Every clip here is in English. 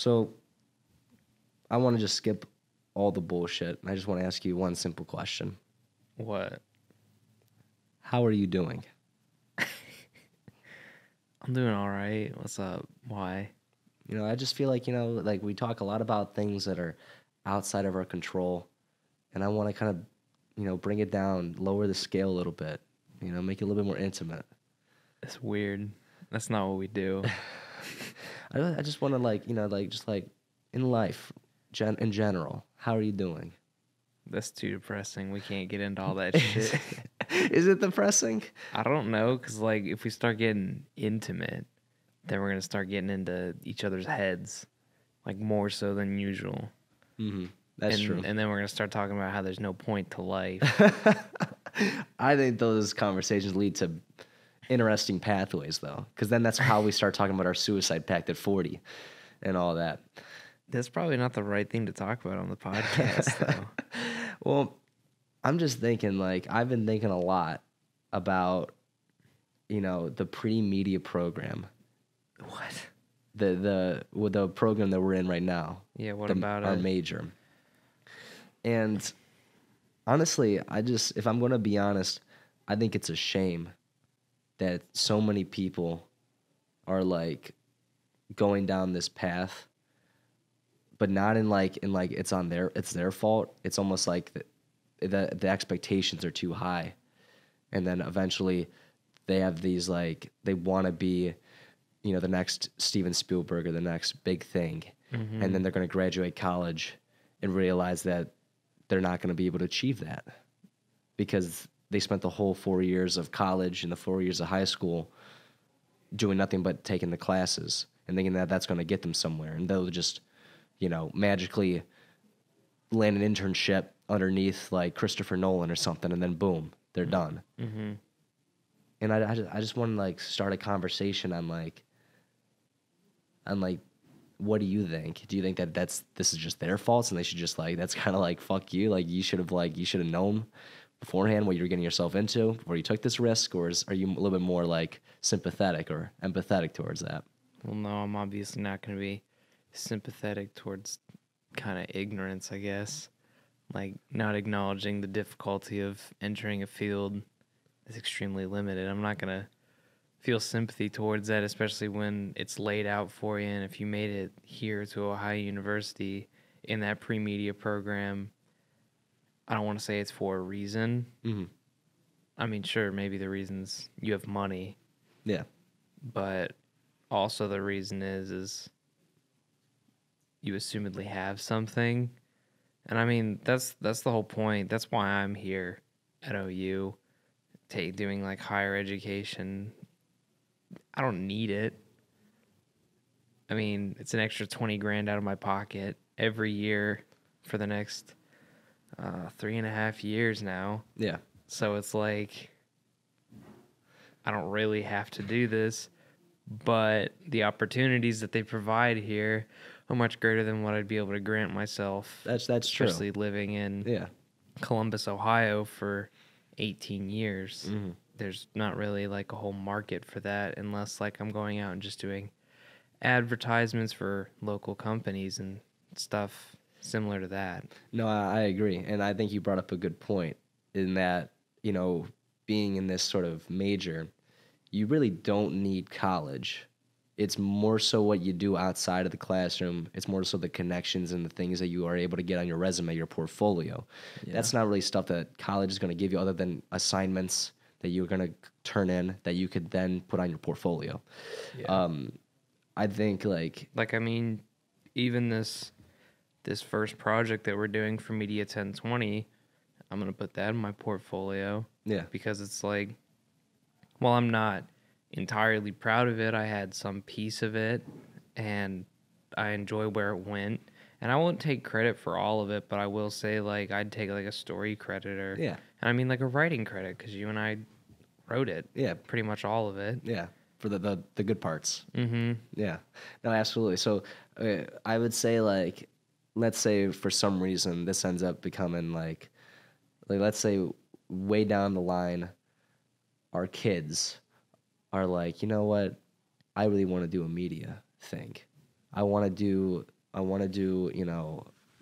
So I want to just skip all the bullshit. I just want to ask you one simple question. What? How are you doing? I'm doing all right. What's up? Why? I just feel like, like we talk a lot about things that are outside of our control, and I want to kind of, bring it down, lower the scale a little bit, make it a little bit more intimate. It's weird. That's not what we do. I just want to just like in life, in general, how are you doing? That's too depressing. We can't get into all that shit. Is it depressing? I don't know, because, like, if we start getting intimate, then we're going to start getting into each other's heads, like, more so than usual. Mm-hmm. That's true. And then we're going to start talking about how there's no point to life. I think those conversations lead to interesting pathways, though, because then that's how we start talking about our suicide pact at 40 and all that. That's probably not the right thing to talk about on the podcast, though. Well, I'm just thinking, like, I've been thinking a lot about, the pre-media program. What? The program that we're in right now. Yeah, what about our it? major. And honestly, if I'm going to be honest, I think it's a shame that so many people are like going down this path, but not in it's their fault. It's almost like the expectations are too high, and then eventually they have these they want to be, the next Steven Spielberg or the next big thing, and then they're going to graduate college and realize that they're not going to be able to achieve that because they spent the whole 4 years of college and the 4 years of high school doing nothing but taking the classes and thinking that that's going to get them somewhere. And they'll just, magically land an internship underneath like Christopher Nolan or something, and then boom, they're done. Mm-hmm. And I just want to like start a conversation on what do you think? Do you think that this is just their faults and they should just that's kind of like fuck you, like you should have known beforehand what you were getting yourself into before you took this risk, or are you a little bit more like sympathetic or empathetic towards that? Well, no, I'm obviously not going to be sympathetic towards kind of ignorance, I guess. Like, not acknowledging the difficulty of entering a field is extremely limited. I'm not going to feel sympathy towards that, especially when it's laid out for you. And if you made it here to Ohio University in that pre-media program, I don't want to say it's for a reason. Mm-hmm. I mean, sure, maybe the reason's you have money. Yeah. But also the reason is you assumedly have something. And I mean, that's the whole point. That's why I'm here at OU, doing like higher education. I don't need it. I mean, it's an extra 20 grand out of my pocket every year for the next 3.5 years now. Yeah. So it's like, I don't really have to do this, but the opportunities that they provide here are much greater than what I'd be able to grant myself. That's true. Especially living in Columbus, Ohio for 18 years. Mm-hmm. There's not really like a whole market for that unless like I'm going out and just doing advertisements for local companies and stuff similar to that. No, I agree. And I think you brought up a good point in that, being in this sort of major, you really don't need college. It's more so what you do outside of the classroom. It's more so the connections and the things that you are able to get on your resume, your portfolio. Yeah. That's not really stuff that college is going to give you other than assignments that you're going to turn in that you could then put on your portfolio. Yeah. I think I mean, even this first project that we're doing for Media 1020, I'm going to put that in my portfolio. Yeah. Because it's like, well, I'm not entirely proud of it. I had some piece of it, and I enjoy where it went. And I won't take credit for all of it, but I will say, like, I'd take, like, a story credit or... Yeah. And I mean, like, a writing credit, because you and I wrote it. Yeah. Pretty much all of it. Yeah. For the good parts. Mm-hmm. Yeah. No, absolutely. So I would say, like, let's say for some reason this ends up becoming, like let's say way down the line, our kids are like, you know what? I really want to do a media thing. I want to do want to do,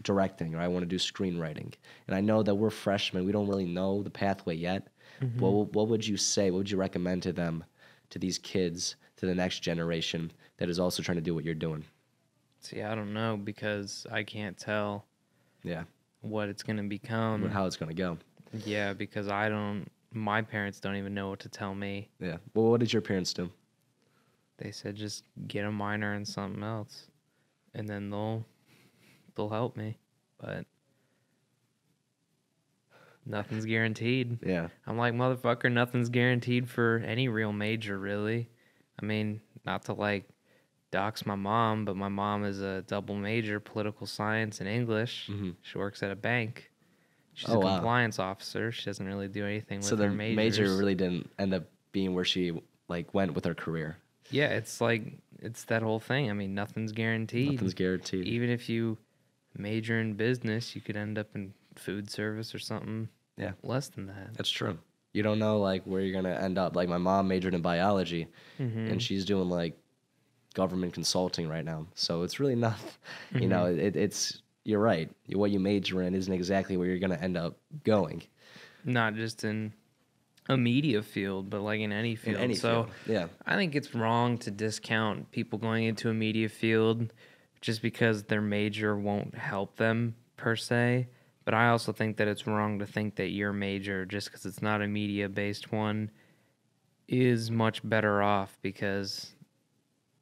directing, or I want to do screenwriting. And I know that we're freshmen, we don't really know the pathway yet. What would you say? What would you recommend to them, to these kids, to the next generation that is also trying to do what you're doing? See, I don't know because I can't tell Yeah. what it's going to become. How it's going to go. Yeah, because my parents don't even know what to tell me. Yeah. Well, what did your parents do? They said just get a minor in something else, and then they'll help me. But nothing's guaranteed. Yeah. I'm like, motherfucker, nothing's guaranteed for any real major, really. I mean, not to like dox my mom, but my mom is a double major, political science and English. She works at a bank. She's a compliance officer. She doesn't really do anything with her majors. So the major really didn't end up being where she like went with her career. Yeah, it's that whole thing. I mean, nothing's guaranteed. Nothing's guaranteed. Even if you major in business, you could end up in food service or something. Yeah. Less than that. That's true. You don't know like where you're gonna end up. Like my mom majored in biology, and she's doing like government consulting right now. So it's really not. You know, it's you're right. What you major in isn't exactly where you're gonna end up going. Not just in a media field, but like in any field. In any field. Yeah. I think it's wrong to discount people going into a media field just because their major won't help them per se. But I also think that it's wrong to think that your major, just because it's not a media-based one, is much better off because,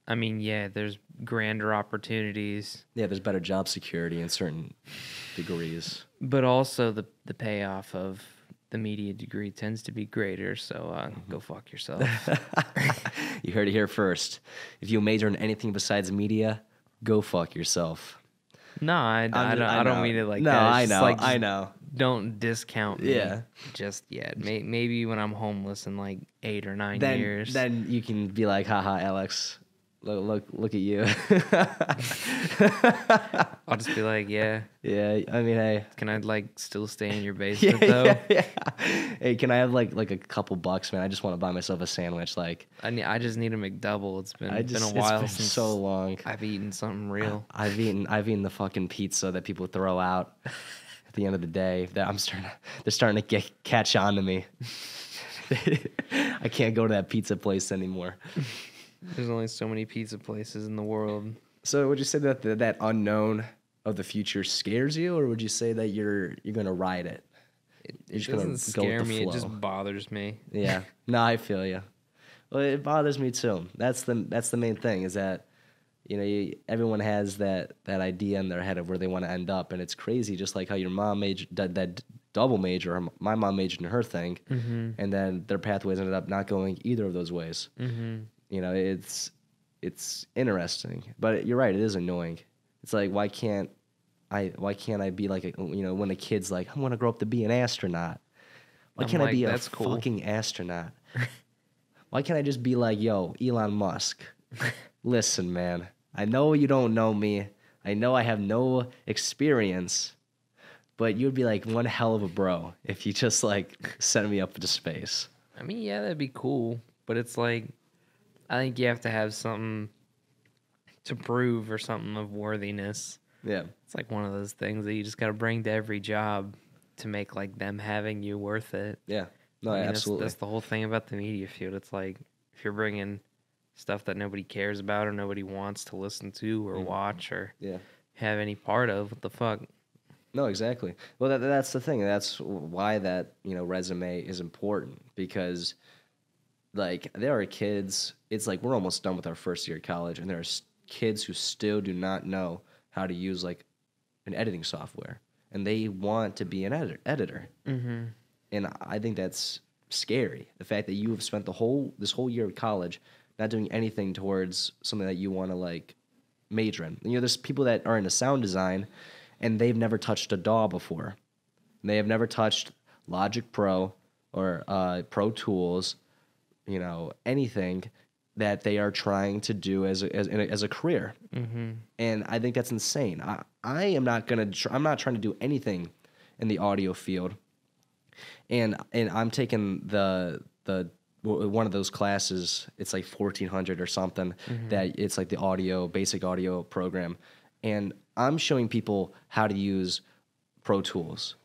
I mean, yeah, there's grander opportunities. Yeah, there's better job security in certain degrees. But also the payoff of the media degree tends to be greater, so go fuck yourself. You heard it here first. If you major in anything besides media, go fuck yourself. No, I don't mean it like no, that. I It's know, like, I know. Don't discount me Yeah. just yet. Maybe when I'm homeless in like 8 or 9 years. Then you can be like, haha, Alex, look at you. I'll just be like, yeah. Yeah, I mean, hey. Can I like still stay in your basement though? Yeah. Hey, can I have like a couple bucks, man? I just want to buy myself a sandwich. Like, I just need a McDouble. It's been a it's while been since so long. I've eaten something real. I've eaten the fucking pizza that people throw out at the end of the day. That they're starting to catch on to me. I can't go to that pizza place anymore. There's only so many pizza places in the world. So would you say that that unknown of the future scares you, or would you say that you're gonna ride it? It doesn't scare me. It just bothers me. Yeah. No, I feel you. Well, it bothers me too. That's the main thing is that, everyone has that idea in their head of where they want to end up, and it's crazy. Just like how your mom did that double major, or my mom majored in her thing, and then their pathways ended up not going either of those ways. It's interesting, but you're right. It is annoying. It's like why can't I be like when a kid's like I want to grow up to be an astronaut? Why can't I be a fucking astronaut? Why can't I just be like, yo, Elon Musk? Listen, man. I know you don't know me. I know I have no experience, but you'd be like one hell of a bro if you just like sent me up into space. I mean, yeah, that'd be cool, but it's like I think you have to have something to prove or something of worthiness. Yeah. It's like one of those things that you just got to bring to every job to make like them having you worth it. Yeah. No, I mean, absolutely. That's the whole thing about the media field. It's like if you're bringing stuff that nobody cares about or nobody wants to listen to or watch or have any part of, what the fuck? No, exactly. Well, that's the thing. That's why that resume is important, because like there are kids. It's like we're almost done with our first year of college, and there are kids who still do not know how to use like an editing software, and they want to be an editor. Mm-hmm. And I think that's scary. The fact that you have spent this whole year of college not doing anything towards something that you want to like major in. There's people that are into sound design, and they've never touched a DAW before. They have never touched Logic Pro or Pro Tools, anything that they are trying to do as a career. Mm-hmm. And I think that's insane. I'm not trying to do anything in the audio field. And I'm taking the one of those classes. It's like 1400 or something. Mm-hmm. That it's like the basic audio program. and I'm showing people how to use Pro Tools.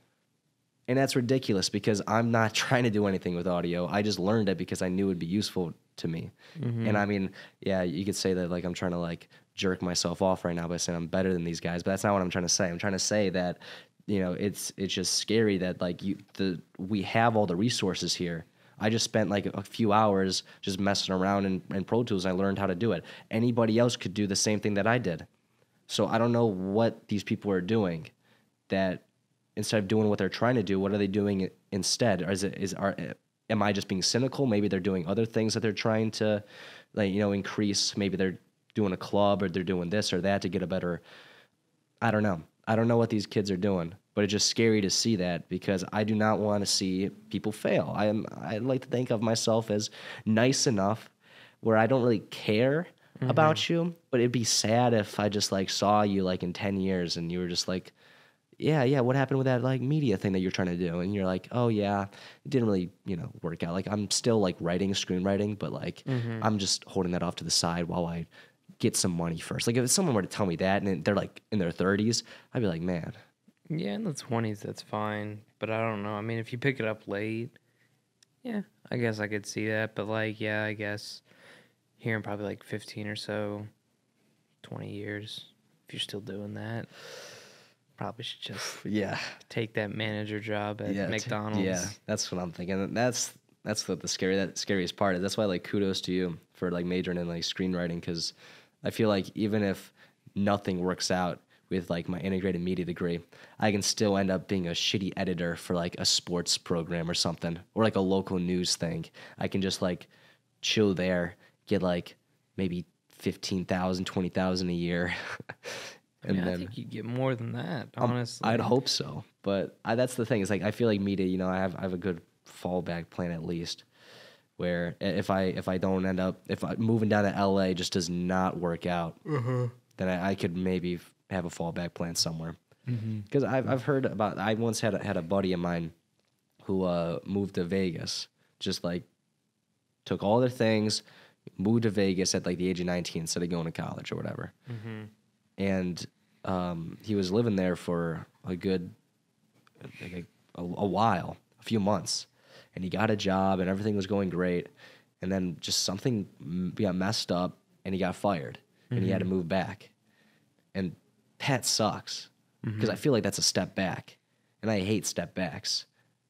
And that's ridiculous because I'm not trying to do anything with audio. I just learned it because I knew it would be useful to me. And I mean, yeah, you could say that like I'm trying to like jerk myself off right now by saying I'm better than these guys, but that's not what I'm trying to say. I'm trying to say that, you know, it's just scary that like we have all the resources here. I just spent like a few hours just messing around in Pro Tools. And I learned how to do it. Anybody else could do the same thing that I did. So I don't know what these people are doing that instead of doing what they're trying to do, what are they doing instead? Or am I just being cynical? Maybe they're doing other things that they're trying to, like, you know, increase. Maybe they're doing a club or they're doing this or that to get a better. I don't know. I don't know what these kids are doing, but it's just scary to see that because I do not want to see people fail. I like to think of myself as nice enough where I don't really care about you, but it'd be sad if I just like saw you like in 10 years and you were just like, yeah, what happened with that like media thing that you're trying to do? And you're like, oh yeah, it didn't really, you know, work out. Like I'm still like writing, screenwriting, but like I'm just holding that off to the side while I get some money first. Like if someone were to tell me that and they're like in their 30s, I'd be like, man. Yeah, in the 20s, that's fine. But I don't know. I mean, if you pick it up late, yeah, I guess I could see that. But like, yeah, I guess here in probably like 15 or so, 20 years, if you're still doing that, probably should just take that manager job at McDonald's. Yeah, that's what I'm thinking. And that's what the scariest part is. That's why like kudos to you for like majoring in like screenwriting because I feel like even if nothing works out with like my integrated media degree, I can still end up being a shitty editor for like a sports program or something or like a local news thing. I can just like chill there, get like maybe 15,000, 20,000 a year. And then I think you get more than that, honestly. I'd hope so, but that's the thing. It's like I feel like media. You know, I have a good fallback plan at least. Where if I don't end up moving down to LA just does not work out, then I could maybe have a fallback plan somewhere. Because I've heard about. I once had a buddy of mine who moved to Vegas. Just like took all their things, moved to Vegas at like the age of 19 instead of going to college or whatever. And he was living there for a good a while, a few months, and he got a job and everything was going great, and then just something got messed up and he got fired and he had to move back, and that sucks because I feel like that's a step back, and I hate step backs.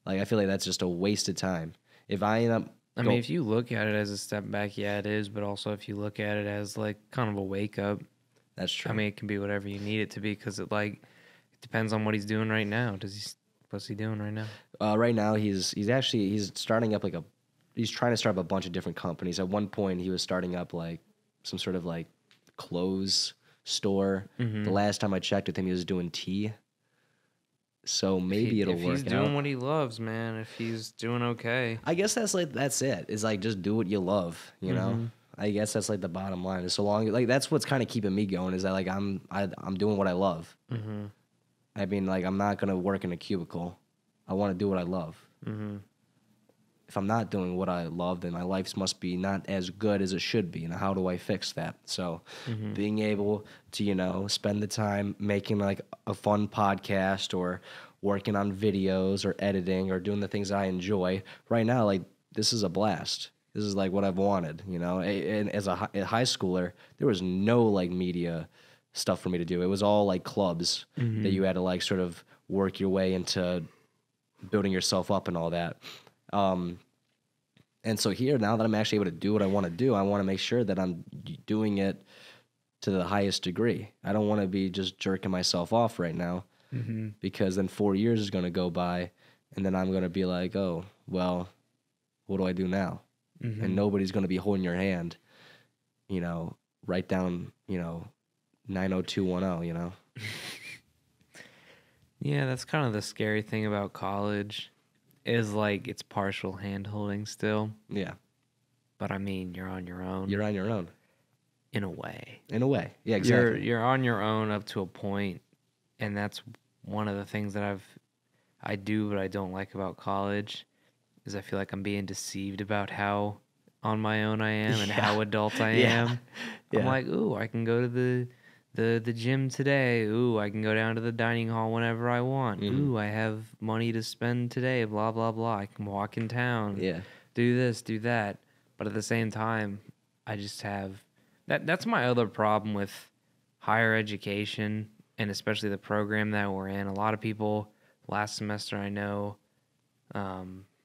Like I feel like that's just a wasted time. If I end up I mean, if you look at it as a step back, yeah, it is. But also, if you look at it as like kind of a wake up, that's true. I mean, it can be whatever you need it to be because it depends on what he's doing right now. What's he doing right now? Right now, he's starting up he's trying to start up a bunch of different companies. At one point, he was starting up like some sort of like clothes store. The last time I checked with him, he was doing tea. So maybe it'll work out. If he's doing what he loves, man, if he's doing okay. I guess that's it. It's like just do what you love, you know? I guess that's like the bottom line. Is so long like that's what's kind of keeping me going is that like I'm doing what I love. I mean, like I'm not gonna work in a cubicle. I want to do what I love. If I'm not doing what I love, then my life must be not as good as it should be. And how do I fix that? So being able to, you know, spend the time making like a fun podcast or working on videos or editing or doing the things I enjoy right now, like this is a blast. This is like what I've wanted, you know. And as a high schooler, there was no like media stuff for me to do. It was all like clubs that you had to like sort of work your way into building yourself up and all that. And so here, now that I'm actually able to do what I want to do, I want to make sure that I'm doing it to the highest degree. I don't want to be just jerking myself off right now because then 4 years is going to go by and then I'm going to be like, oh, well, what do I do now? And nobody's going to be holding your hand, you know, write down, you know, 90210, you know? Yeah, that's kind of the scary thing about college. Is like it's partial hand holding still. Yeah. But I mean, you're on your own. You're on your own. In a way. In a way. Yeah, exactly. You're on your own up to a point, and that's one of the things that I do but I don't like about college is I feel like I'm being deceived about how on my own I am and how adult I am. I'm like, ooh, I can go to the the gym today. Ooh, I can go down to the dining hall whenever I want. Mhm. Ooh, I have money to spend today. Blah blah blah. I can walk in town. Yeah. Do this, do that. But at the same time, I just have that's my other problem with higher education, and especially the program that we're in. A lot of people last semester I know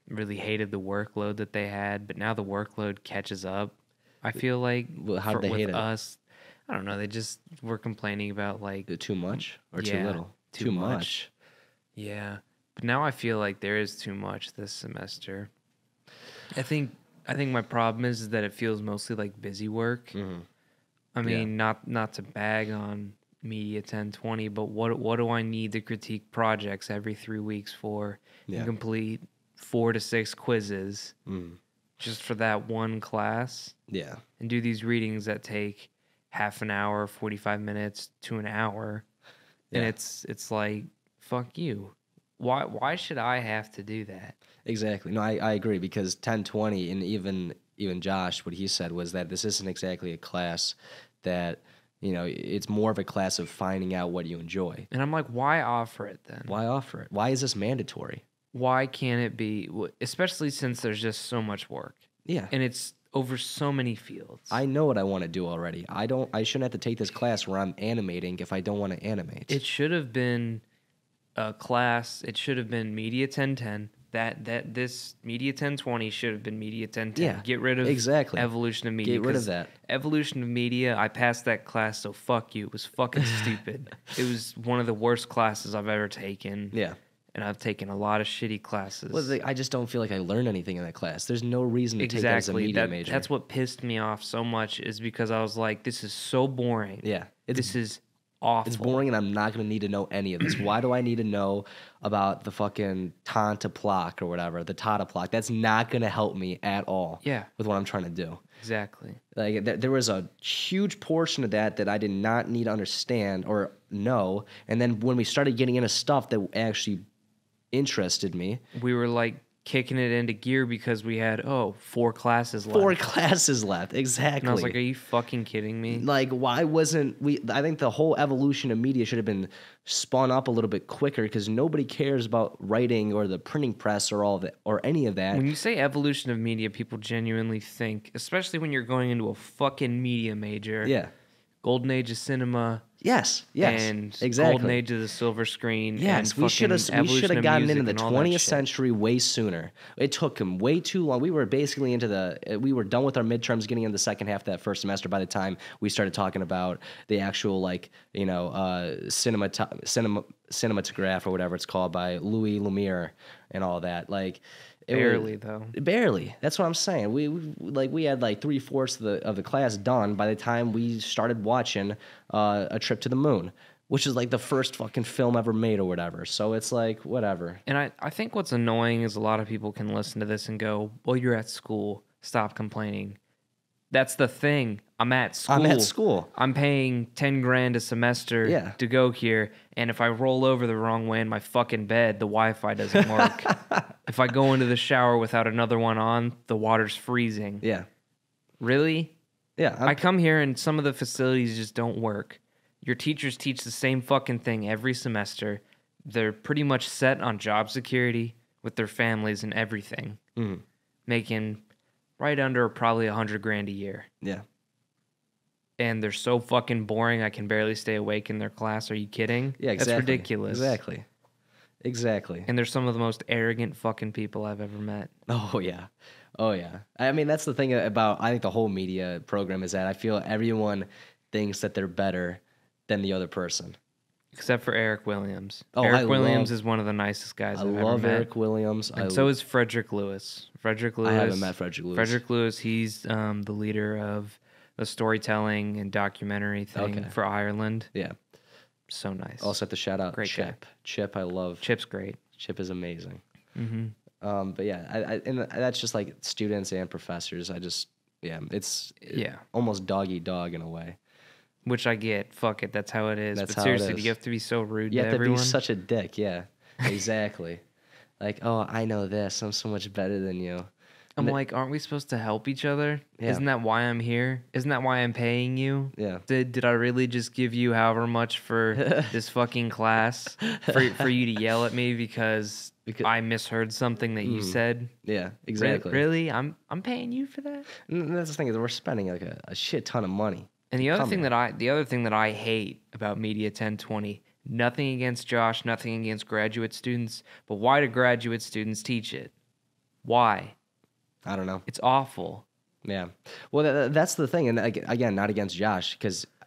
really hated the workload that they had, but now the workload catches up. I feel like Well, how'd they with hate it? us, I don't know. They just were complaining about like Too much or too yeah, little? too much. Yeah, but now I feel like there is too much this semester. I think my problem is that it feels mostly like busy work. Mhm. I mean, not to bag on Media 1020, but what do I need to critique projects every 3 weeks for Yeah. and complete 4 to 6 quizzes Mm. just for that one class Yeah. and do these readings that take half an hour, 45 minutes to an hour, and Yeah. it's like fuck you. Why should I have to do that? Exactly. No, I agree because 1020 and even Josh, what he said was that this isn't exactly a class that, it's more of a class of finding out what you enjoy. And I'm like, why offer it then? Why offer it? Why is this mandatory? Why can't it be, especially since there's just so much work Yeah. and it's over so many fields. I know what I want to do already. I shouldn't have to take this class where I'm animating if I don't want to animate. It should have been a class. It should have been Media 1010. That this Media 1020 should have been Media 1010. Yeah, Get rid of exactly. Evolution of Media. Get rid of 'cause that. Evolution of Media, I passed that class, so fuck you. It was fucking stupid. It was one of the worst classes I've ever taken. Yeah. And I've taken a lot of shitty classes. Well, I just don't feel like I learned anything in that class. There's no reason to take that as a media major. That's what pissed me off so much is because I was like, this is so boring. Yeah. This is awful. It's boring, and I'm not going to need to know any of this. Why do I need to know about the fucking Tanta Plock or whatever, the Tata Plock? That's not going to help me at all. Yeah. With what I'm trying to do. Exactly. Like there was a huge portion of that I did not need to understand or know, and then when we started getting into stuff that actually interested me, We were like kicking it into gear because we had 4 classes left. 4 classes left, exactly. And I was like, are you fucking kidding me? Like, why wasn't we? I think the whole evolution of media should have been spun up a little bit quicker because nobody cares about writing or the printing press or all that or any of that. When you say evolution of media, people genuinely think, especially when you're going into a fucking media major. Yeah. Golden age of cinema. Yes. And exactly. golden age of the silver screen. Yes, and we should have evolution of gotten music into the and all that 20th shit. century way sooner. It took them way too long. We were basically we were done with our midterms, getting into the second half of that first semester. By the time we started talking about the actual cinematograph or whatever it's called by Louis Lumiere and all that. Like. Barely. That's what I'm saying. We had like 3/4 of the class done by the time we started watching A Trip to the Moon, which is like the first fucking film ever made or whatever. So it's like whatever. And I think what's annoying is a lot of people can listen to this and go, well, you're at school. Stop complaining. That's the thing. I'm at school. I'm paying 10 grand a semester to go here. And if I roll over the wrong way in my fucking bed, the Wi-Fi doesn't work. If I go into the shower without another one on, the water's freezing. Yeah. Really? Yeah. I come here and some of the facilities just don't work. Your teachers teach the same fucking thing every semester. They're pretty much set on job security with their families and everything. Mm. Making right under probably 100 grand a year. Yeah. And they're so fucking boring, I can barely stay awake in their class. Are you kidding? Yeah, exactly. That's ridiculous. Exactly. And they're some of the most arrogant fucking people I've ever met. Oh, yeah. I mean, that's the thing about, I think the whole media program is that I feel everyone thinks that they're better than the other person. Except for Eric Williams. Oh, Eric Williams is one of the nicest guys I've ever met. I love Eric Williams. And so is Frederick Lewis. I haven't met Frederick Lewis. Frederick Lewis, he's the leader of the storytelling and documentary thing for Ireland. Yeah. So nice. Also have to shout out Great Chip. Guy. Chip, I love. Chip's great. Chip is amazing. Mm-hmm. But yeah, and that's just like students and professors. It's almost dog eat dog in a way. Which I get. Fuck it. That's how it is. But seriously, do you have to be so rude to everyone? You have to be such a dick. Yeah, exactly. Like, oh, I know this. I'm so much better than you. I'm like, aren't we supposed to help each other? Yeah. Isn't that why I'm here? Isn't that why I'm paying you? Yeah. Did I really just give you however much for this fucking class for you to yell at me because I misheard something that you said? Yeah, exactly. Really? I'm paying you for that? And that's the thing is we're spending like a shit ton of money. And the other thing that I hate about Media 1020, nothing against Josh, nothing against graduate students, but why do graduate students teach it? Why? I don't know. It's awful. Yeah. Well, that's the thing, and again, not against Josh,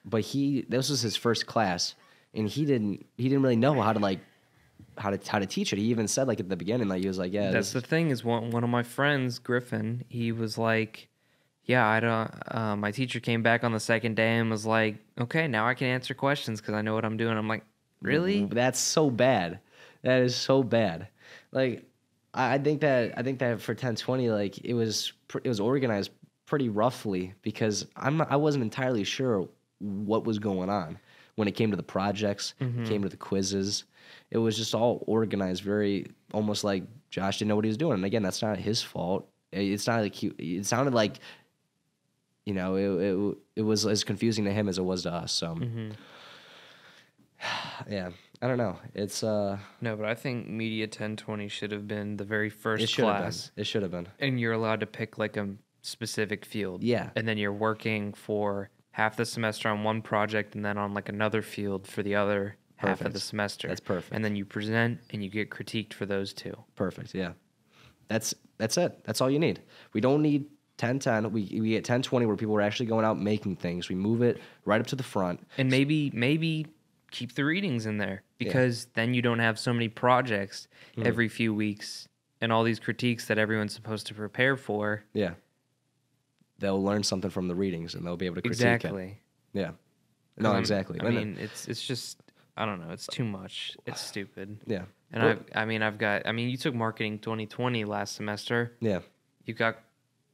but this was his first class, and he didn't really know how to teach it. He even said like at the beginning, like he was like, yeah. That's the thing is one of my friends, Griffin, he was like, yeah, I don't. My teacher came back on the second day and was like, okay, now I can answer questions because I know what I'm doing. I'm like, really? That's so bad. That is so bad. Like, I think that for 1020, like it was organized pretty roughly because I wasn't entirely sure what was going on when it came to the projects, came to the quizzes. It was just all organized, very almost like Josh didn't know what he was doing. And again, that's not his fault. It's not like it sounded like, it was as confusing to him as it was to us. So, yeah. I don't know. It's No, but I think Media 1020 should have been the very first class. It should have been. And you're allowed to pick like a specific field. Yeah. And then you're working for half the semester on one project and then on like another field for the other half of the semester. That's perfect. And then you present and you get critiqued for those two. Perfect. Yeah. That's it. That's all you need. We don't need 1010. We get 1020 where people are actually going out making things. We move it right up to the front. And maybe keep the readings in there because then you don't have so many projects every few weeks and all these critiques that everyone's supposed to prepare for. Yeah. They'll learn something from the readings and they'll be able to critique exactly. it. Yeah. No, exactly. I mean, it's just, I don't know. It's too much. It's stupid. Yeah. And you took marketing 2020 last semester. Yeah. You got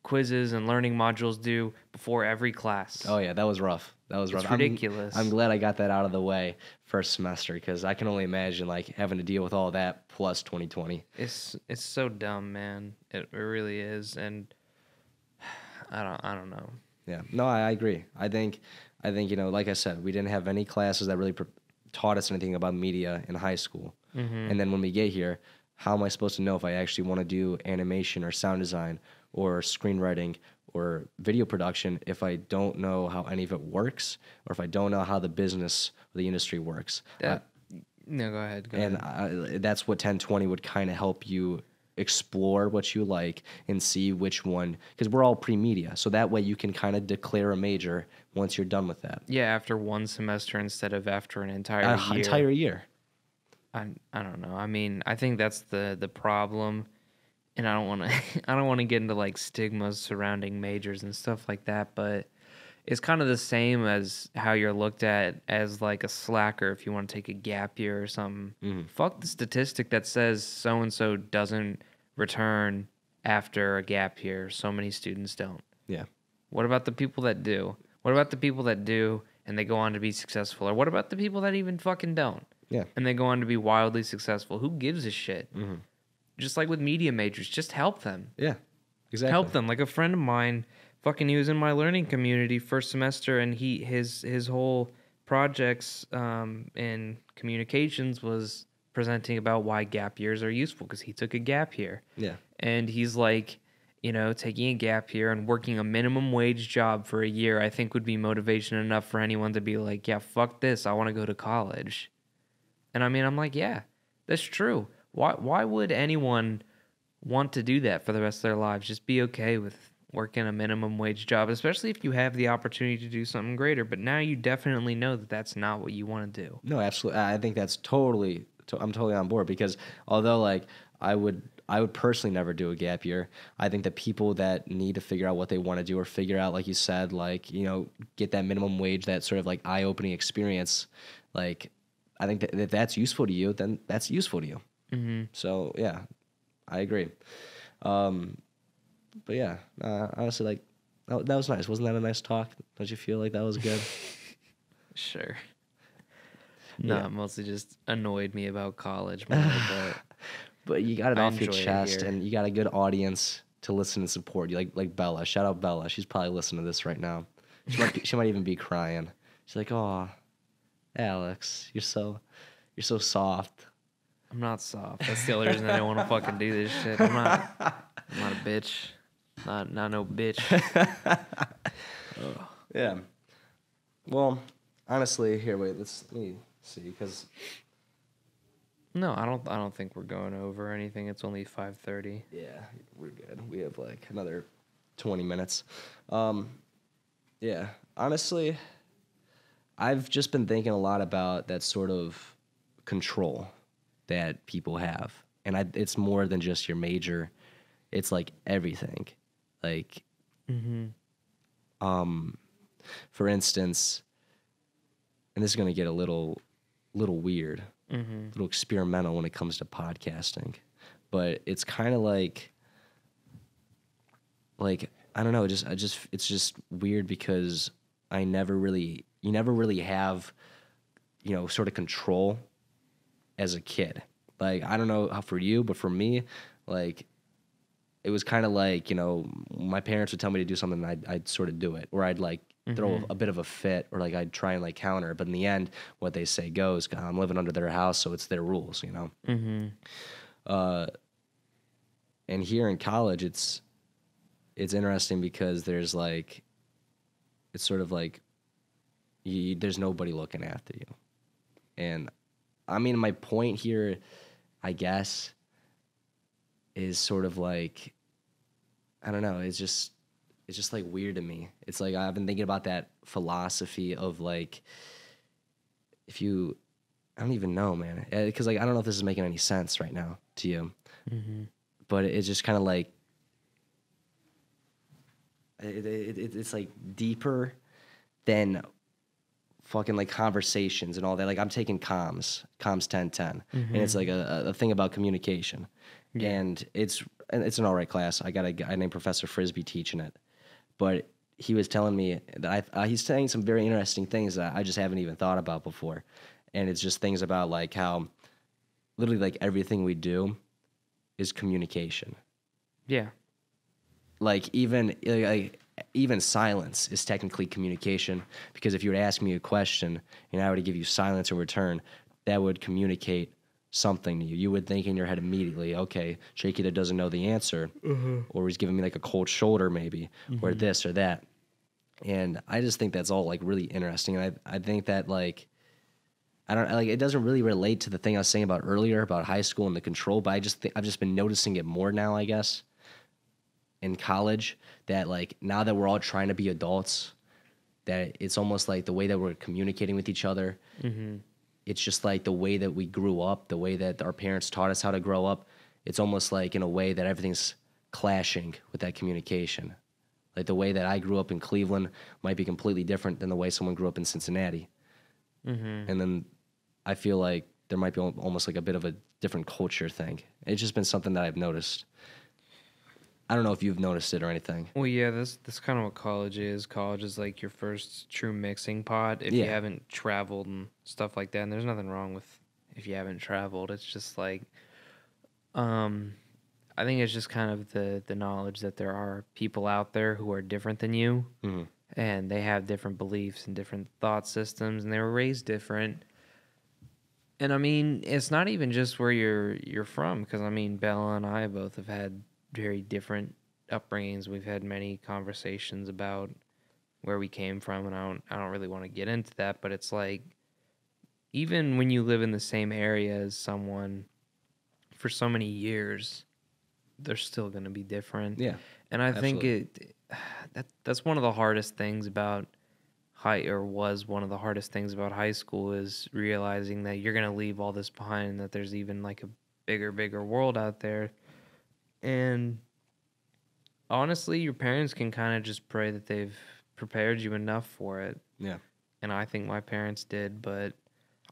quizzes and learning modules due before every class. Oh yeah, that was rough. It's ridiculous. I'm glad I got that out of the way first semester because I can only imagine like having to deal with all that plus 2020. It's so dumb, man. It really is, and I don't know. Yeah, no, I agree. I think like I said, we didn't have any classes that really taught us anything about media in high school, and then when we get here, how am I supposed to know if I actually want to do animation or sound design or screenwriting or video production if I don't know how any of it works or if I don't know how the business or the industry works? No, go ahead. That's what 1020 would kind of help you explore what you like and see which one, because we're all pre-media, so that way you can kind of declare a major once you're done with that. Yeah, after one semester instead of after an entire year. Entire year. I don't know. I mean, I think that's the problem. And I don't want to get into like stigmas surrounding majors and stuff like that, but it's kind of the same as how you're looked at as like a slacker if you want to take a gap year or something. Fuck the statistic that says so and so doesn't return after a gap year. So many students don't. Yeah. What about the people that do? What about the people that do and they go on to be successful? Or what about the people that even fucking don't? Yeah. And they go on to be wildly successful. Who gives a shit? Just like with media majors, just help them. Yeah, exactly. Help them. Like a friend of mine, he was in my learning community first semester, and his whole projects in communications was presenting about why gap years are useful because he took a gap year. Yeah. And he's like, taking a gap year and working a minimum wage job for a year, I think would be motivation enough for anyone to be like, yeah, fuck this. I want to go to college. And I mean, I'm like, yeah, that's true. Why would anyone want to do that for the rest of their lives? Just be okay with working a minimum wage job, especially if you have the opportunity to do something greater. But now you definitely know that that's not what you want to do. No, absolutely. I think that's I'm totally on board because although like I would personally never do a gap year, I think that people that need to figure out what they want to do or figure out, like you said, like, get that minimum wage, that sort of like eye-opening experience, like I think that if that's useful to you, then that's useful to you. So yeah, I agree. But yeah, honestly, like that was nice. Wasn't that a nice talk? Don't you feel like that was good? Sure. No, Yeah. it mostly just annoyed me about college more, but But you got it I off your enjoy it chest, here. and you got a good audience. to listen and support you, like Bella. Shout out Bella. She's probably listening to this right now. She might even be crying. She's like, "Oh, Alex, you're so soft." I'm not soft. That's the only reason I don't want to fucking do this shit. I'm not a bitch. Not no bitch. Yeah. Well, honestly, here, wait. Let me see, because No, I don't think we're going over anything. It's only 5:30. yeah, we're good. We have like another 20 minutes. Yeah, honestly, I've just been thinking a lot about that sort of control that people have, and it's more than just your major. It's like everything. Like, for instance, and this is gonna get a little weird, a little experimental when it comes to podcasting, but it's kind of like I don't know, it's just weird because you never really have, sort of control as a kid. Like, I don't know how for you, but for me, like, it was kind of like, my parents would tell me to do something and I'd sort of do it, or I'd like throw a bit of a fit, or like I'd try and like counter, but in the end, what they say goes. I'm living under their house, so it's their rules, and here in college, it's interesting because there's like, it's sort of like, there's nobody looking after you. And I mean, my point here, I guess, is sort of like, I don't know, it's just like weird to me. It's like, I've been thinking about that philosophy of like, I don't even know, man. Because like, I don't know if this is making any sense right now to you, but it's just kind of like, it's like deeper than fucking like conversations and all that. Like, I'm taking comms 1010, and it's like a thing about communication, and it's an all right class. I got a guy named Professor Frisbee teaching it, but he was telling me that he's saying some very interesting things that I just haven't even thought about before, and it's just things about like how literally like everything we do is communication. Yeah. Like even silence is technically communication, because if you were to ask me a question and I were to give you silence in return, that would communicate something to you. You would think in your head immediately, okay, Jake either doesn't know the answer, or he's giving me like a cold shoulder maybe, or this or that. And I just think that's all like really interesting. And I think that like, I don't like, it doesn't really relate to the thing I was saying about earlier about high school and the control, but I've just been noticing it more now, I guess, in college, that like now that we're all trying to be adults, that it's almost like the way that we're communicating with each other, it's just like the way that we grew up, the way that our parents taught us how to grow up. It's almost like in a way that everything's clashing with that communication. Like the way that I grew up in Cleveland might be completely different than the way someone grew up in Cincinnati. And then I feel like there might be almost like a bit of a different culture thing. It's just been something that I've noticed. I don't know if you've noticed it or anything. Well, yeah, that's kind of what college is. College is like your first true mixing pot if you haven't traveled and stuff like that. And there's nothing wrong with if you haven't traveled. It's just like, I think it's just kind of the knowledge that there are people out there who are different than you, and they have different beliefs and different thought systems, and they were raised different. And I mean, it's not even just where you're from, because I mean, Bella and I both have had very different upbringings. We've had many conversations about where we came from, and I don't really want to get into that, but it's like, even when you live in the same area as someone for so many years, they're still going to be different. Yeah. And I absolutely. think that's one of the hardest things about was one of the hardest things about high school, is realizing that you're going to leave all this behind, and that there's even like a bigger world out there. And honestly, your parents can kind of just pray that they've prepared you enough for it. Yeah. And I think my parents did, but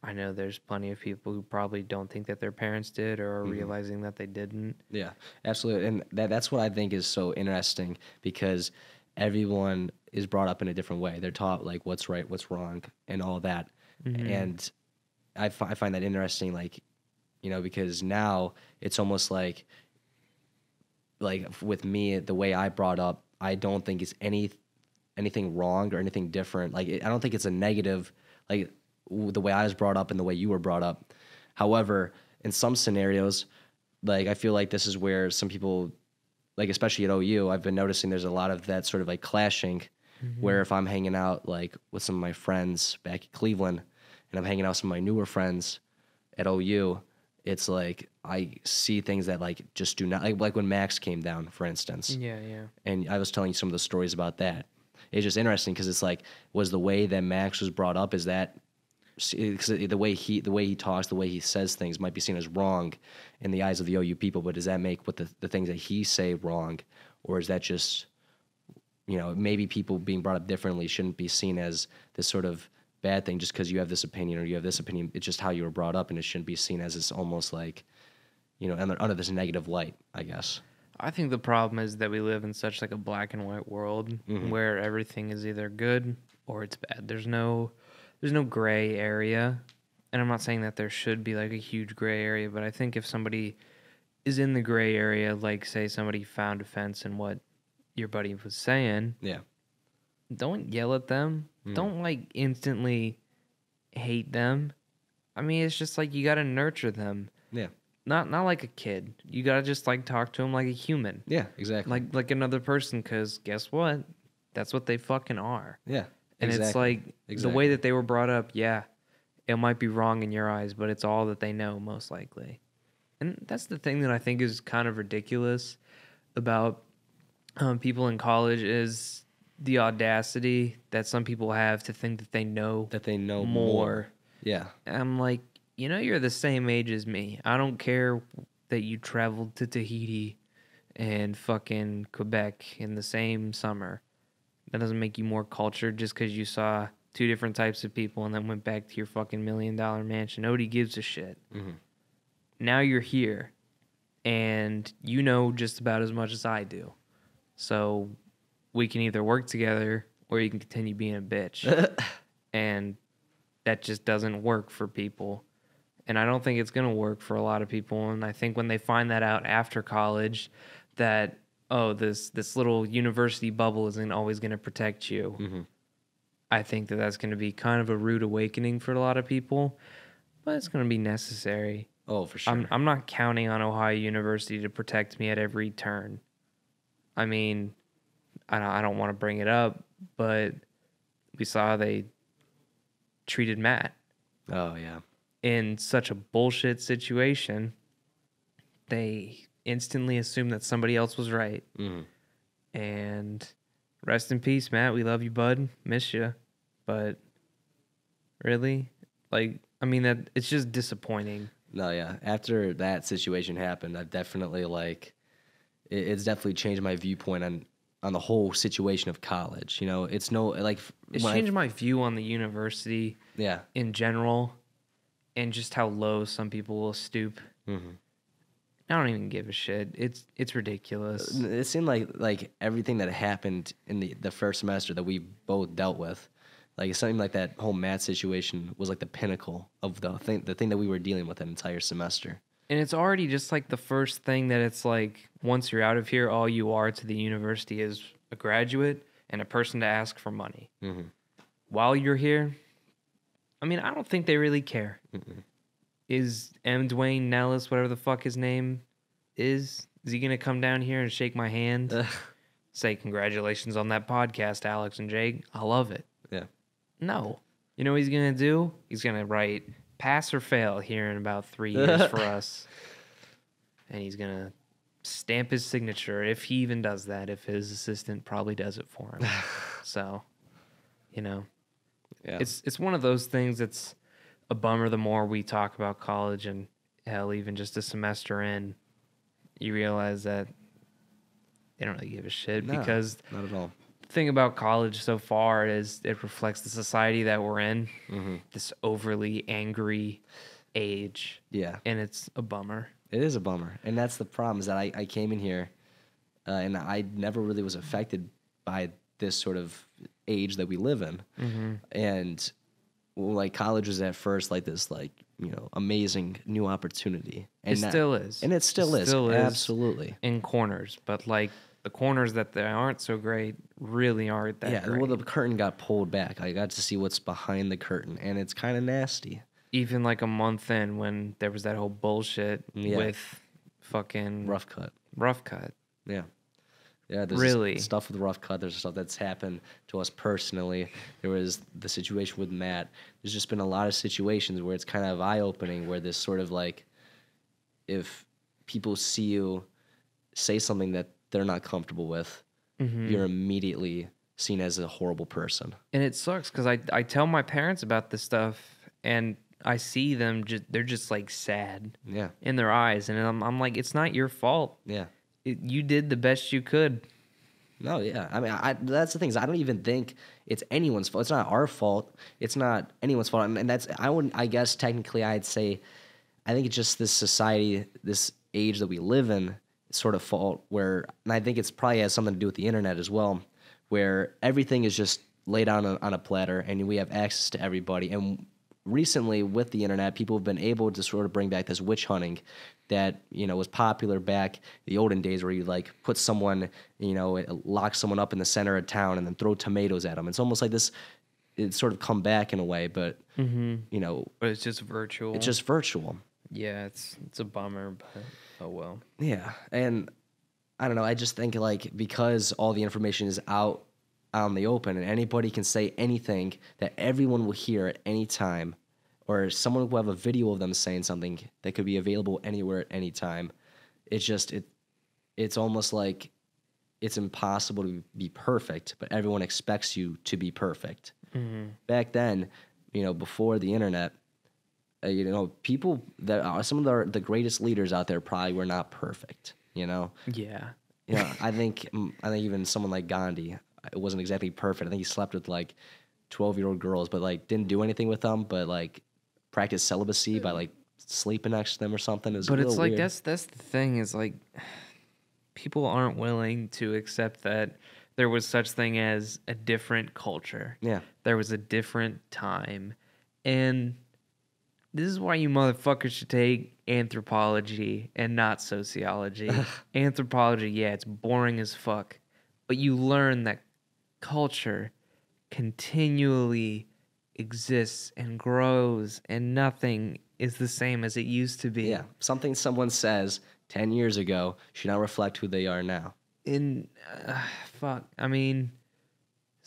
I know there's plenty of people who probably don't think that their parents did, or are realizing that they didn't. Yeah, absolutely. And that's what I think is so interesting, because everyone is brought up in a different way. They're taught like what's right, what's wrong, and all that. And I find that interesting, like, because now it's almost like like with me, the way I brought up, I don't think it's anything wrong or anything different. Like I don't think it's a negative, like the way I was brought up and the way you were brought up. However, in some scenarios, like I feel like this is where some people, like especially at OU, I've been noticing there's a lot of that sort of like clashing, where if I'm hanging out like with some of my friends back in Cleveland, and I'm hanging out with some of my newer friends at OU, it's like I see things that like just do not like when Max came down, for instance. Yeah. And I was telling you some of the stories about that. It's just interesting because it's like, was the way that Max was brought up, is that because the way he talks, the way he says things might be seen as wrong in the eyes of the OU people, but does that make what the things that he say wrong, or is that just, maybe people being brought up differently shouldn't be seen as this sort of bad thing just because you have this opinion or you have this opinion. It's just how you were brought up, and it shouldn't be seen as this almost like, under this negative light, I guess. I think the problem is that we live in such like a black and white world where everything is either good or it's bad. There's no gray area. And I'm not saying that there should be like a huge gray area, but I think if somebody is in the gray area, like say somebody found offense in what your buddy was saying, yeah, don't yell at them. Don't like instantly hate them. I mean, it's just like you got to nurture them. Yeah. Not like a kid. You got to just like talk to them like a human. Yeah, exactly. Like another person, because guess what? That's what they fucking are. Yeah. And it's like the way that they were brought up, yeah, it might be wrong in your eyes, but it's all that they know, most likely. And that's the thing that I think is kind of ridiculous about people in college is the audacity that some people have to think that they know more. Yeah. And I'm like, you're the same age as me. I don't care that you traveled to Tahiti and fucking Quebec in the same summer. That doesn't make you more cultured just because you saw two different types of people and then went back to your fucking $1 million mansion. Nobody gives a shit. Mm-hmm. Now you're here, and you know just about as much as I do. So we can either work together or you can continue being a bitch. And that just doesn't work for people. And I don't think it's going to work for a lot of people. And I think when they find that out after college, that, oh, this little university bubble isn't always going to protect you, I think that that's going to be kind of a rude awakening for a lot of people. But it's going to be necessary. Oh, for sure. I'm not counting on Ohio University to protect me at every turn. I mean, I don't want to bring it up, but we saw how they treated Matt. Oh, yeah. In such a bullshit situation, they instantly assumed that somebody else was right. And rest in peace, Matt. We love you, bud. Miss you. But really, like, I mean, that it's just disappointing. No, yeah. After that situation happened, I've definitely it's definitely changed my viewpoint on the whole situation of college. It's it's changed my view on the university. Yeah. In general. And just how low some people will stoop. I don't even give a shit. It's ridiculous. It seemed like everything that happened in the first semester that we both dealt with, like something like that whole math situation was like the pinnacle of the thing that we were dealing with that entire semester. And it's already just like the first thing that it's like once you're out of here, all you are to the university is a graduate and a person to ask for money. While you're here, I mean, I don't think they really care. Is M. Dwayne Nellis, whatever the fuck his name is he going to come down here and shake my hand? Say, congratulations on that podcast, Alex and Jake. I love it. Yeah. No. You know what he's going to do? He's going to write pass or fail here in about 3 years for us. And he's going to stamp his signature, if he even does that, if his assistant probably does it for him. So, Yeah. It's one of those things that's a bummer the more we talk about college, and hell, even just a semester in, you realize that they don't really give a shit. No, because not at all. The thing about college so far is it reflects the society that we're in, this overly angry age. Yeah. And it's a bummer. It is a bummer. And that's the problem, is that I came in here and I never really was affected by this sort of age that we live in. And like college was at first like this like amazing new opportunity, and It still is. and it still is absolutely in corners, but like the corners that they aren't so great really aren't that great. Well, the curtain got pulled back. I got to see what's behind the curtain, and it's kind of nasty. Even like a month in, when there was that whole bullshit with fucking Rough Cut. Yeah. Yeah, there's really stuff with Rough Cut. There's stuff that's happened to us personally. There was the situation with Matt. There's just been a lot of situations where it's kind of eye-opening, where this sort of like, if people see you say something that they're not comfortable with, you're immediately seen as a horrible person. And it sucks because I tell my parents about this stuff, and I see them, they're just like sad in their eyes. And I'm like, it's not your fault. Yeah. You did the best you could. No, yeah. I mean, that's the thing. Is I don't even think it's anyone's fault. It's not our fault. It's not anyone's fault. And that's, I guess technically I'd say, I think it's just this society, this age that we live in sort of fault where, and I think it's probably has something to do with the internet as well, where everything is just laid out on a platter and we have access to everybody. And recently with the internet, people have been able to sort of bring back this witch hunting that, was popular back in the olden days, where you like put someone, lock someone up in the center of town and then throw tomatoes at them. It's almost like this, it's sort of come back in a way, but, But it's just virtual. It's just virtual. Yeah, it's a bummer, but oh well. Yeah, and I don't know, I just think like because all the information is out in the open and anybody can say anything that everyone will hear at any time, or someone will have a video of them saying something that could be available anywhere at any time. It's just it's almost like it's impossible to be perfect, but everyone expects you to be perfect. Back then, before the internet, people that are some of the greatest leaders out there probably were not perfect. Yeah. I think even someone like Gandhi, it wasn't exactly perfect. I think he slept with like 12-year-old girls, but like didn't do anything with them, but like practiced celibacy by like sleeping next to them or something. But it's like weird. That's the thing is like people aren't willing to accept that there was such thing as a different culture. Yeah. There was a different time. And this is why you motherfuckers should take anthropology and not sociology. Anthropology, yeah, it's boring as fuck. But you learn that culture continually exists and grows, and nothing is the same as it used to be. Yeah, something someone says 10 years ago should not reflect who they are now. Fuck, I mean,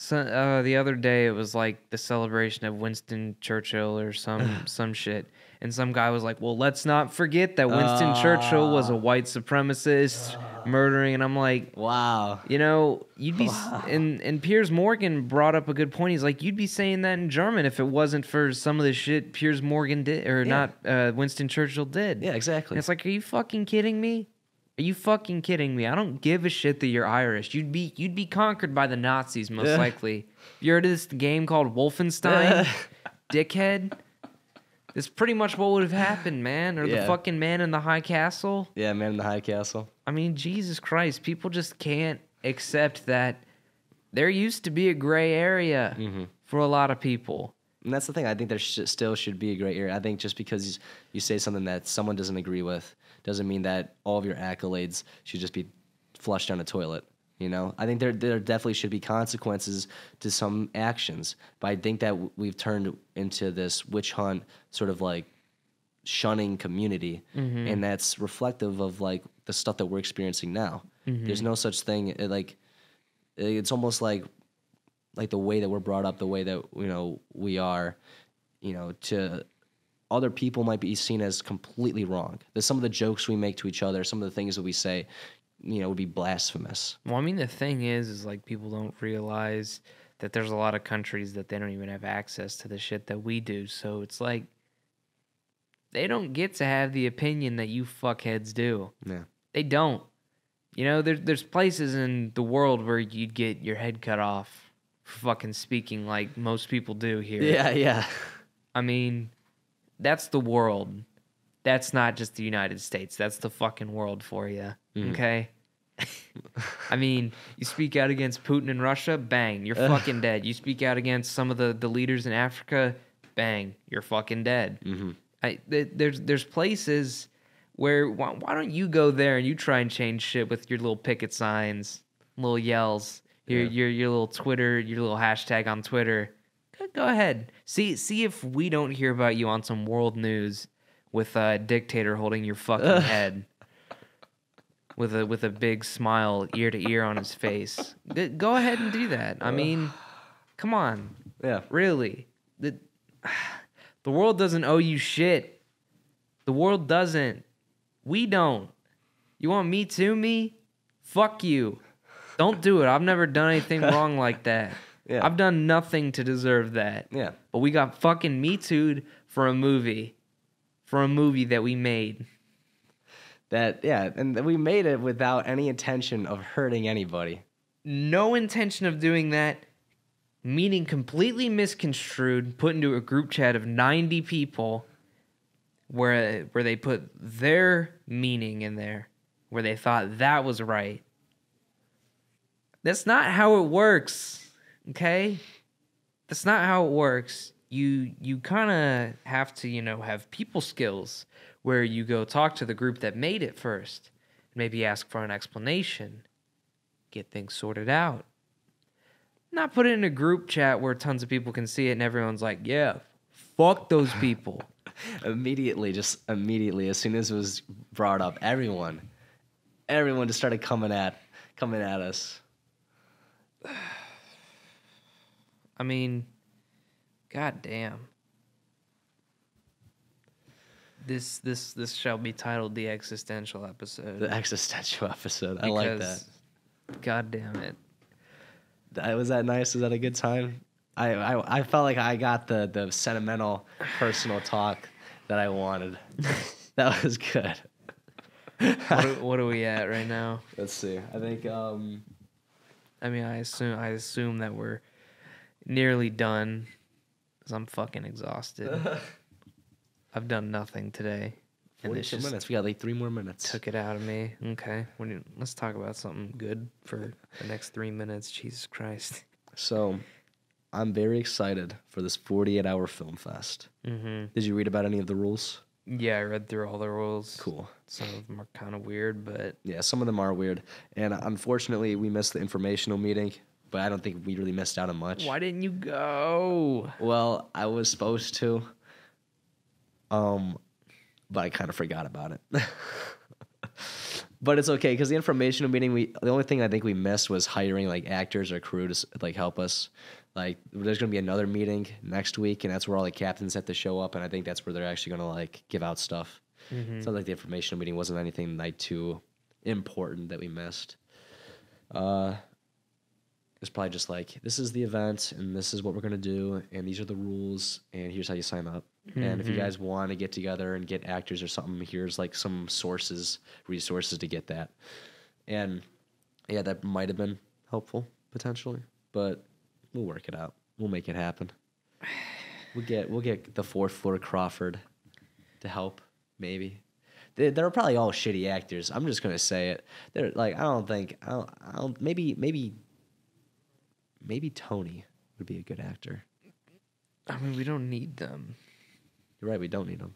the other day it was like the celebration of Winston Churchill or some shit, and some guy was like, well, let's not forget that Winston Churchill was a white supremacist murdering, and I'm like, wow, you'd be and Piers Morgan brought up a good point. He's like, you'd be saying that in German if it wasn't for some of the shit Piers Morgan did, or not Winston Churchill did. Yeah, exactly. And it's like, are you fucking kidding me? Are you fucking kidding me? I don't give a shit that you're Irish. You'd be conquered by the Nazis most likely. You heard of this game called Wolfenstein? Dickhead. It's pretty much what would have happened, man. Or the fucking Man in the High Castle. Yeah, Man in the High Castle. I mean, Jesus Christ. People just can't accept that there used to be a gray area for a lot of people. And that's the thing. I think there still should be a gray area. I think just because you say something that someone doesn't agree with doesn't mean that all of your accolades should just be flushed down the toilet. I think there definitely should be consequences to some actions, but I think that we've turned into this witch hunt sort of like shunning community, and that's reflective of like the stuff that we're experiencing now. There's no such thing. It's almost like the way that we're brought up, the way that we are, to other people might be seen as completely wrong. There's some of the jokes we make to each other, some of the things that we say, would be blasphemous. Well, I mean, the thing is like people don't realize that there's a lot of countries that they don't even have access to the shit that we do. So it's like they don't get to have the opinion that you fuckheads do. Yeah. They don't. There's places in the world where you'd get your head cut off for fucking speaking like most people do here. Yeah. I mean, that's the world. That's not just the United States. That's the fucking world for you. Okay? I mean, you speak out against Putin in Russia, bang, you're fucking dead. You speak out against some of the leaders in Africa, bang, you're fucking dead. Mm-hmm. There's places where why don't you go there and you try and change shit with your little picket signs, little yells, your little Twitter, your little hashtag on Twitter. Go ahead. See if we don't hear about you on some world news with a dictator holding your fucking head with a big smile ear to ear on his face. Go ahead and do that. I mean, come on. Yeah. Really. The world doesn't owe you shit. The world doesn't. We don't. You want me to me? Fuck you. Don't do it. I've never done anything wrong like that. Yeah. I've done nothing to deserve that. Yeah. But we got fucking Me Too'd for a movie. For a movie that we made. And we made it without any intention of hurting anybody. No intention of doing that. Meaning completely misconstrued, put into a group chat of 90 people where they put their meaning in there, where they thought that was right. That's not how it works, okay? That's not how it works. You kind of have to, have people skills where you go talk to the group that made it first, maybe ask for an explanation, get things sorted out. Not put it in a group chat where tons of people can see it and everyone's like, yeah, fuck those people. Immediately, as soon as it was brought up, everyone just started coming at us. I mean, goddamn. This shall be titled the existential episode. The existential episode. I like that. God damn it. Was that nice? Was that a good time? I felt like I got the sentimental personal talk that I wanted. That was good. What are we at right now? Let's see. I think I mean, I assume that we're nearly done cuz I'm fucking exhausted. I've done nothing today. 42 minutes. We got like 3 more minutes. Took it out of me. Okay. Let's talk about something good for the next 3 minutes. Jesus Christ. So, I'm very excited for this 48-hour film fest. Mm-hmm. Did you read about any of the rules? Yeah, I read through all the rules. Cool. Some of them are kind of weird, but... Yeah, some of them are weird. And unfortunately, we missed the informational meeting, but I don't think we really missed out on much. Why didn't you go? Well, I was supposed to. But I kind of forgot about it. But it's okay because the informational meeting, the only thing I think we missed was hiring like actors or crew to like help us. Like there's gonna be another meeting next week, and that's where all the captains have to show up, and I think that's where they're actually gonna like give out stuff. Mm-hmm. So like the informational meeting wasn't anything like too important that we missed. It's probably just like, this is the event, and this is what we're going to do, and these are the rules, and here's how you sign up. Mm-hmm. And if you guys want to get together and get actors or something, here's like some resources to get that. And yeah, that might have been helpful, potentially, but we'll work it out. We'll make it happen. We'll get the 4th floor Crawford to help, maybe. They're probably all shitty actors. I'm just going to say it. They're like, Maybe Tony would be a good actor. I mean, we don't need them. You're right, we don't need them.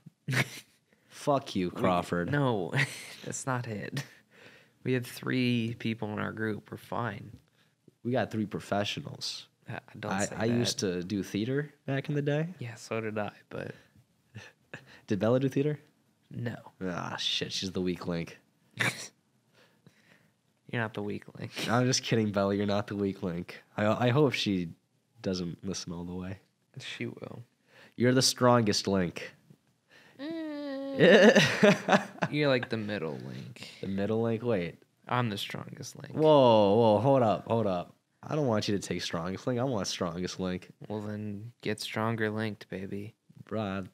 Fuck you, Crawford. No, that's not it. We had 3 people in our group. We're fine. We got 3 professionals. I used to do theater back in the day. Yeah, so did I, but... Did Bella do theater? No. Ah, shit, she's the weak link. You're not the weak link. I'm just kidding, Bella. You're not the weak link. I hope she doesn't listen all the way. She will. You're the strongest link. You're like the middle link. The middle link? Wait. I'm the strongest link. Whoa, hold up. I don't want you to take strongest link. I want strongest link. Well, then get stronger linked, baby. Bruh,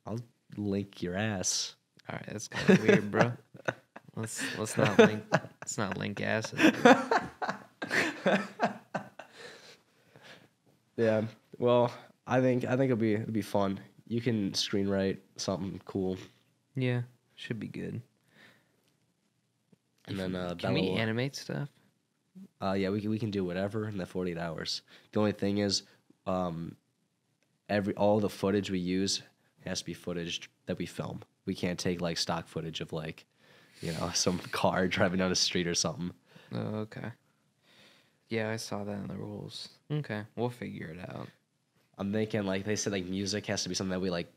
I'll link your ass. All right, that's kind of weird, bro. Let's not link. Let's not link asses. Yeah. Well, I think it'll be fun. You can screenwrite something cool. Yeah, should be good. And then can we animate stuff? Yeah, we can do whatever in the 48 hours. The only thing is, all the footage we use has to be footage that we film. We can't take like stock footage of like, some car driving down the street or something. Oh, okay. Yeah, I saw that in the rules. Okay, we'll figure it out. I'm thinking like they said like music has to be something that we like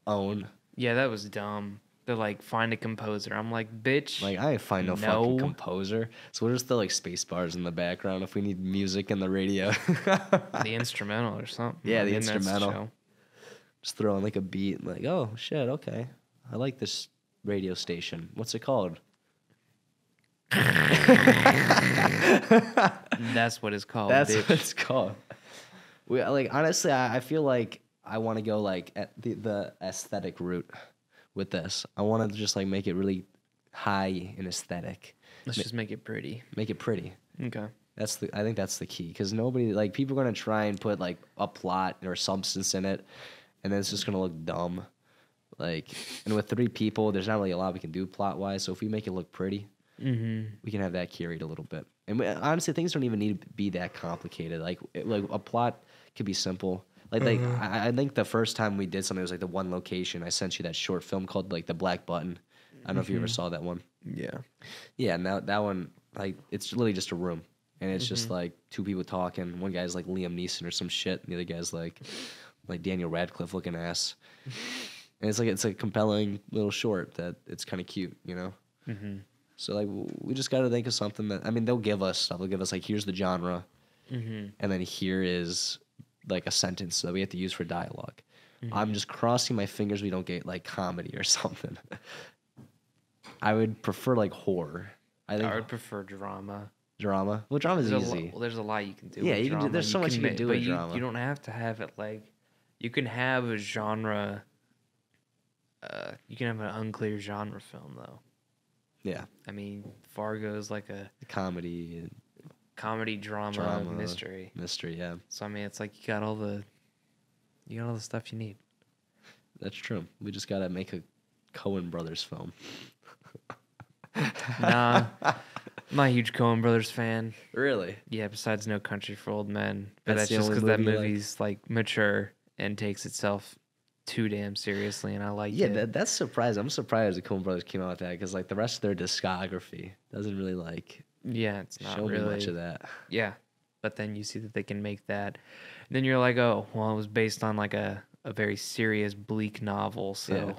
own. Yeah, that was dumb. They're like, find a composer. I'm like, bitch. Like I ain't find no fucking composer. So we'll just throw like space bars in the background if we need music in the radio. The instrumental or something. Yeah, the that's instrumental. chill. Just throw in like a beat, like, oh shit, okay. I like this radio station. What's it called? That's what it's called. That's bitch. what it's called. We like honestly, I feel like I want to go like at the aesthetic route with this. I want to just like make it really high and aesthetic. Let's just make it pretty. Make it pretty. Okay. I think that's the key because nobody like people are gonna try and put like a plot or substance in it, and then it's just gonna look dumb. Like, and with 3 people, there's not really a lot we can do plot wise. So if we make it look pretty, we can have that carried a little bit. And honestly, things don't even need to be that complicated. Like a plot could be simple. Like I think the first time we did something, it was like the one location. I sent you that short film called like The Black Button. I don't know if you ever saw that one. Yeah. Yeah, and that one, like, it's literally just a room. And it's just like 2 people talking. One guy's like Liam Neeson or some shit. And the other guy's like Daniel Radcliffe looking ass. And it's a compelling little short that it's kind of cute, So like we just got to think of something that, I mean, they'll give us stuff. They'll give us like, here's the genre. And then here is like a sentence that we have to use for dialogue. I'm just crossing my fingers we don't get like comedy or something. I would prefer like horror. I would prefer drama. Drama? Well, drama's easy. There's a lot you can do. Yeah, with drama. there's so much you can do with drama. You don't have to have it like. You can have a genre. You can have an unclear genre film though. Yeah. I mean, Fargo is like a comedy, drama, mystery. Mystery, yeah. So I mean, it's like you got all the stuff you need. That's true. We just gotta make a Coen Brothers film. Nah, I'm not a huge Coen Brothers fan. Really? Yeah, besides No Country for Old Men. But That's that's the just only because that movie you movie's like mature and takes itself too damn seriously, and I like it. Yeah, that's surprising. I'm surprised the Coen Brothers came out with that because like the rest of their discography doesn't really like it's not show really me much of that. Yeah, but then you see that they can make that, and then you're like, oh, well, it was based on like a very serious, bleak novel, so Yeah.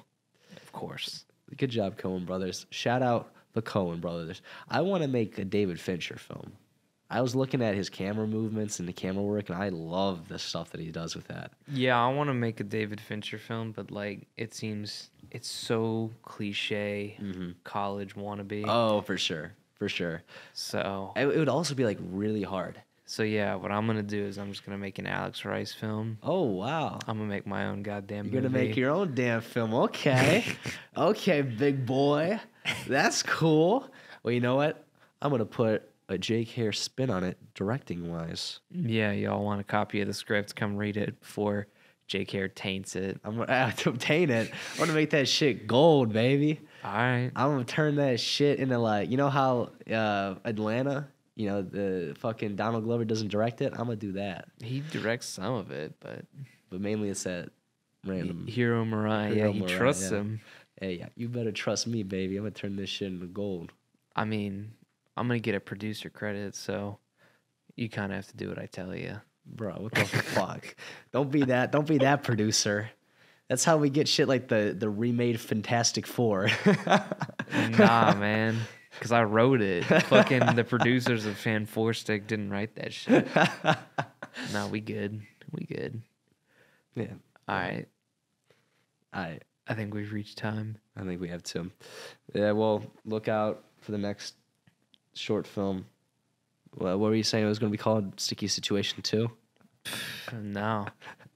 of course. Good job, Coen Brothers. Shout out the Coen Brothers. I want to make a David Fincher film. I was looking at his camera movements and the camera work, and I love the stuff that he does with that. Yeah, I want to make a David Fincher film, but like it seems it's so cliche, college wannabe. Oh, for sure. So It would also be like really hard. So yeah, what I'm gonna do is I'm just gonna make an Alex Rice film. Oh wow! I'm gonna make my own goddamn movie. You're gonna make your own damn film. Okay, okay, big boy, that's cool. Well, you know what? I'm gonna put a Jake Hare spin on it, directing wise. Yeah, y'all want a copy of the script? Come read it before Jake Hare taints it. I'm gonna taint it. I'm gonna make that shit gold, baby. All right. I'm gonna turn that shit into like, you know how Atlanta. The fucking Donald Glover doesn't direct it. I'm gonna do that. He directs some of it, but mainly it's that random Hiro Murai. Yeah, he trusts him. Hey, yeah, you better trust me, baby. I'm gonna turn this shit into gold. I mean, I'm gonna get a producer credit, so you kind of have to do what I tell you, bro. What the fuck? Don't be that producer. That's how we get shit like the remade Fantastic Four. Nah, man. Because I wrote it. Fucking the producers of Fan 4 Stick didn't write that shit. No, we good. Yeah. All right. I think we've reached time. I think we have to. Yeah, well, look out for the next short film. What were you saying it was going to be called? Sticky Situation 2? No.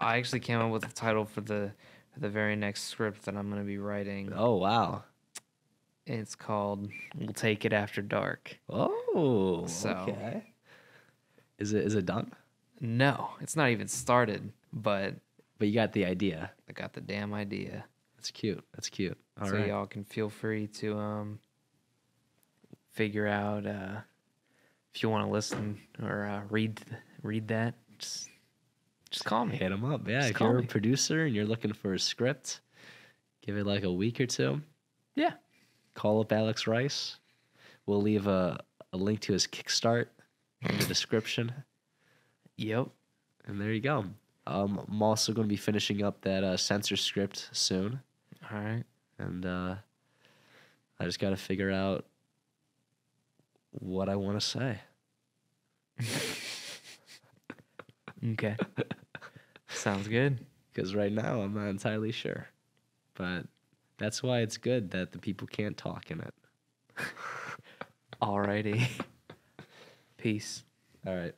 I actually came up with a title for the very next script that I'm going to be writing. Oh, wow. It's called We'll Take It After Dark. Oh, okay. Is it done? No, it's not even started, but you got the idea. I got the damn idea. That's cute. All so right. Y'all can feel free to figure out if you want to listen or read that. Just Just call me. Hit them up. Yeah, Just if call you're me. a producer and you're looking for a script, give it like a week or two. Yeah. Call up Alex Rice. We'll leave a link to his Kickstart in the description. Yep. And there you go. I'm also going to be finishing up that censor script soon. All right. And I just got to figure out what I want to say. Okay. Sounds good. Because right now I'm not entirely sure. But that's why it's good that the people can't talk in it. Alrighty. Peace. All right.